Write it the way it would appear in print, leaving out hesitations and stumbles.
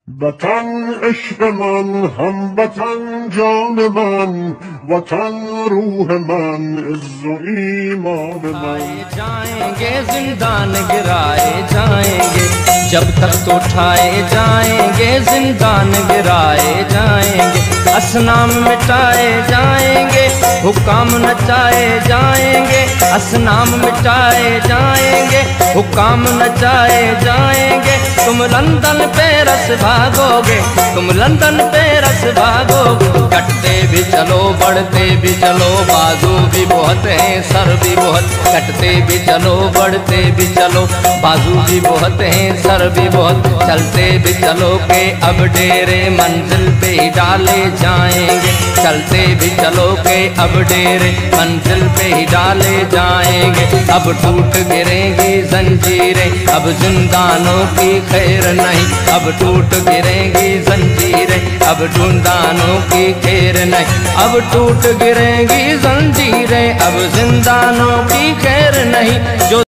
वतन इश्क मन हम वतन जान मन वतन रूह मन इज्जो ईमान मन। जाएंगे जिंदान गिराए जाएंगे, जब तक तो उठाए जाएंगे जिंदान गिराए जाएंगे। असनाम मिटाए जाएंगे, हुक्म नचाए जाएंगे। असनाम मिटाए जाएंगे, हुक्म नचाए जाएंगे। तुम लंदन पेरिस भागोगे, तुम लंदन पेरिस भागोगे। कटते भी चलो बढ़ते भी चलो, बाजू भी बहुत हैं सर भी बहुत। कटते भी चलो बढ़ते भी चलो, बाजू भी बहुत हैं सर भी बहुत। चलते भी चलो के अब डेरे मंजिल पे ही डाले जाएंगे। चलते भी चलो के अब डेरे मंजिल पे ही डाले जाएंगे। अब टूट गिरेंगी जंजीरें, अब जिंदानों की खैर नहीं। अब टूट गिरेंगी जंजीरें, अब जिंदानों की खैर नहीं। अब टूट गिरेंगी जंजीरें, अब जिंदानों की खैर नहीं। जो